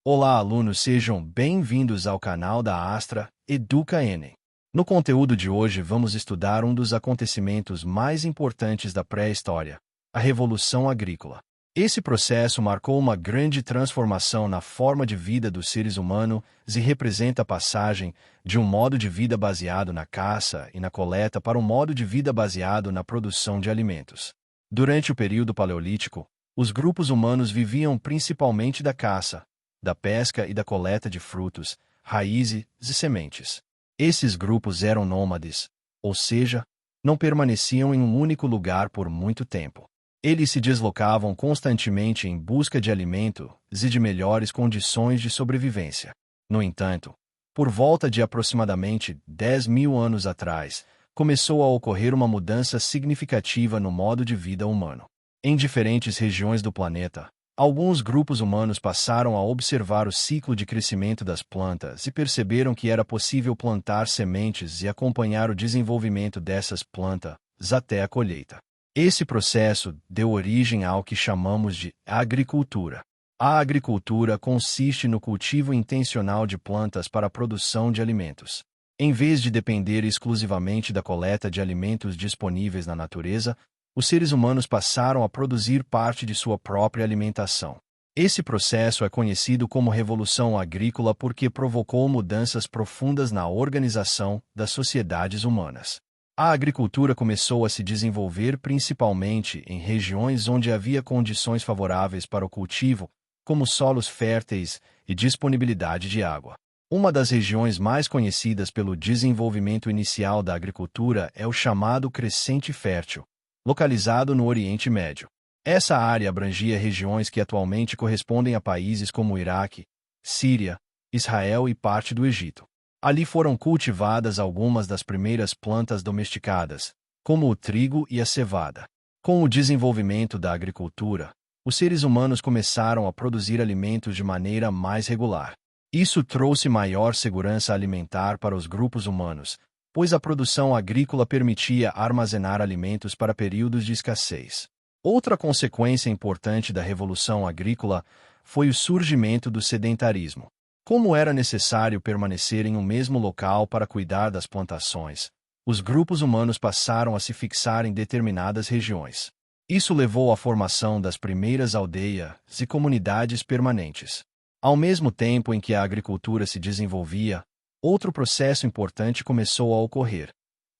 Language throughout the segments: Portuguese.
Olá, alunos, sejam bem-vindos ao canal da Astra Educa N. No conteúdo de hoje, vamos estudar um dos acontecimentos mais importantes da pré-história, a Revolução Agrícola. Esse processo marcou uma grande transformação na forma de vida dos seres humanos e representa a passagem de um modo de vida baseado na caça e na coleta para um modo de vida baseado na produção de alimentos. Durante o período paleolítico, os grupos humanos viviam principalmente da caça, da pesca e da coleta de frutos, raízes e sementes. Esses grupos eram nômades, ou seja, não permaneciam em um único lugar por muito tempo. Eles se deslocavam constantemente em busca de alimento e de melhores condições de sobrevivência. No entanto, por volta de aproximadamente 10.000 anos atrás, começou a ocorrer uma mudança significativa no modo de vida humano. Em diferentes regiões do planeta, alguns grupos humanos passaram a observar o ciclo de crescimento das plantas e perceberam que era possível plantar sementes e acompanhar o desenvolvimento dessas plantas até a colheita. Esse processo deu origem ao que chamamos de agricultura. A agricultura consiste no cultivo intencional de plantas para a produção de alimentos. Em vez de depender exclusivamente da coleta de alimentos disponíveis na natureza, os seres humanos passaram a produzir parte de sua própria alimentação. Esse processo é conhecido como Revolução Agrícola porque provocou mudanças profundas na organização das sociedades humanas. A agricultura começou a se desenvolver principalmente em regiões onde havia condições favoráveis para o cultivo, como solos férteis e disponibilidade de água. Uma das regiões mais conhecidas pelo desenvolvimento inicial da agricultura é o chamado Crescente Fértil, localizado no Oriente Médio. Essa área abrangia regiões que atualmente correspondem a países como o Iraque, Síria, Israel e parte do Egito. Ali foram cultivadas algumas das primeiras plantas domesticadas, como o trigo e a cevada. Com o desenvolvimento da agricultura, os seres humanos começaram a produzir alimentos de maneira mais regular. Isso trouxe maior segurança alimentar para os grupos humanos, pois a produção agrícola permitia armazenar alimentos para períodos de escassez. Outra consequência importante da Revolução Agrícola foi o surgimento do sedentarismo. Como era necessário permanecer em um mesmo local para cuidar das plantações, os grupos humanos passaram a se fixar em determinadas regiões. Isso levou à formação das primeiras aldeias e comunidades permanentes. Ao mesmo tempo em que a agricultura se desenvolvia, outro processo importante começou a ocorrer: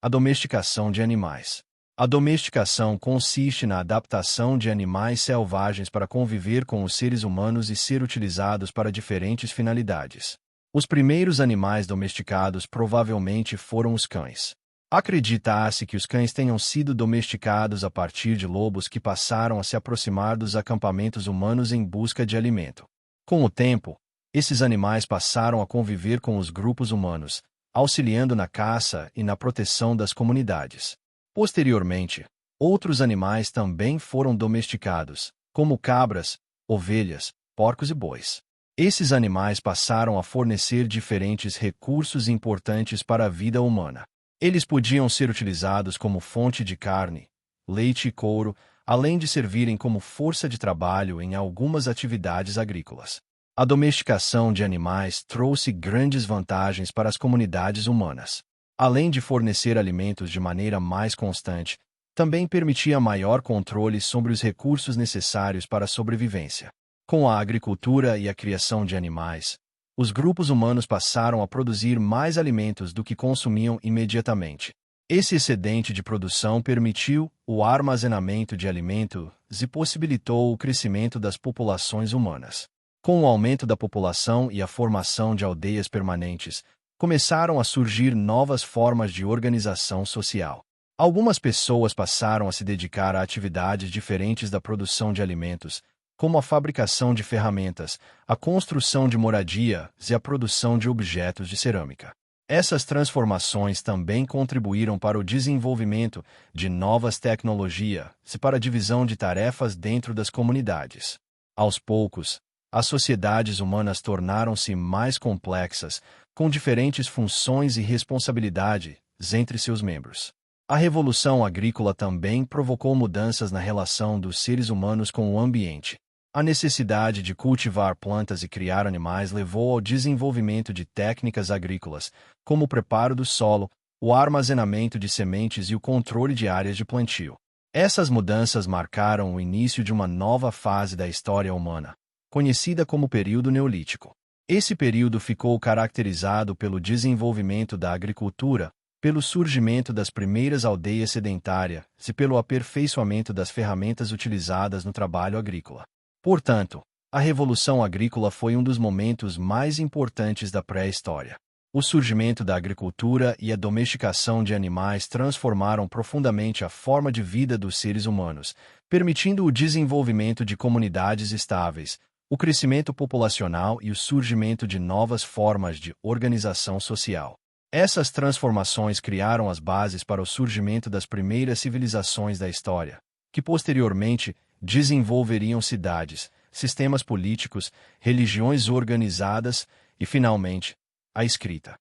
a domesticação de animais. A domesticação consiste na adaptação de animais selvagens para conviver com os seres humanos e ser utilizados para diferentes finalidades. Os primeiros animais domesticados provavelmente foram os cães. Acredita-se que os cães tenham sido domesticados a partir de lobos que passaram a se aproximar dos acampamentos humanos em busca de alimento. Com o tempo, esses animais passaram a conviver com os grupos humanos, auxiliando na caça e na proteção das comunidades. Posteriormente, outros animais também foram domesticados, como cabras, ovelhas, porcos e bois. Esses animais passaram a fornecer diferentes recursos importantes para a vida humana. Eles podiam ser utilizados como fonte de carne, leite e couro, além de servirem como força de trabalho em algumas atividades agrícolas. A domesticação de animais trouxe grandes vantagens para as comunidades humanas. Além de fornecer alimentos de maneira mais constante, também permitia maior controle sobre os recursos necessários para a sobrevivência. Com a agricultura e a criação de animais, os grupos humanos passaram a produzir mais alimentos do que consumiam imediatamente. Esse excedente de produção permitiu o armazenamento de alimentos e possibilitou o crescimento das populações humanas. Com o aumento da população e a formação de aldeias permanentes, começaram a surgir novas formas de organização social. Algumas pessoas passaram a se dedicar a atividades diferentes da produção de alimentos, como a fabricação de ferramentas, a construção de moradias e a produção de objetos de cerâmica. Essas transformações também contribuíram para o desenvolvimento de novas tecnologias e para a divisão de tarefas dentro das comunidades. Aos poucos, as sociedades humanas tornaram-se mais complexas, com diferentes funções e responsabilidades entre seus membros. A Revolução Agrícola também provocou mudanças na relação dos seres humanos com o ambiente. A necessidade de cultivar plantas e criar animais levou ao desenvolvimento de técnicas agrícolas, como o preparo do solo, o armazenamento de sementes e o controle de áreas de plantio. Essas mudanças marcaram o início de uma nova fase da história humana, conhecida como período Neolítico. Esse período ficou caracterizado pelo desenvolvimento da agricultura, pelo surgimento das primeiras aldeias sedentárias e pelo aperfeiçoamento das ferramentas utilizadas no trabalho agrícola. Portanto, a Revolução Agrícola foi um dos momentos mais importantes da pré-história. O surgimento da agricultura e a domesticação de animais transformaram profundamente a forma de vida dos seres humanos, permitindo o desenvolvimento de comunidades estáveis, o crescimento populacional e o surgimento de novas formas de organização social. Essas transformações criaram as bases para o surgimento das primeiras civilizações da história, que posteriormente desenvolveriam cidades, sistemas políticos, religiões organizadas e, finalmente, a escrita.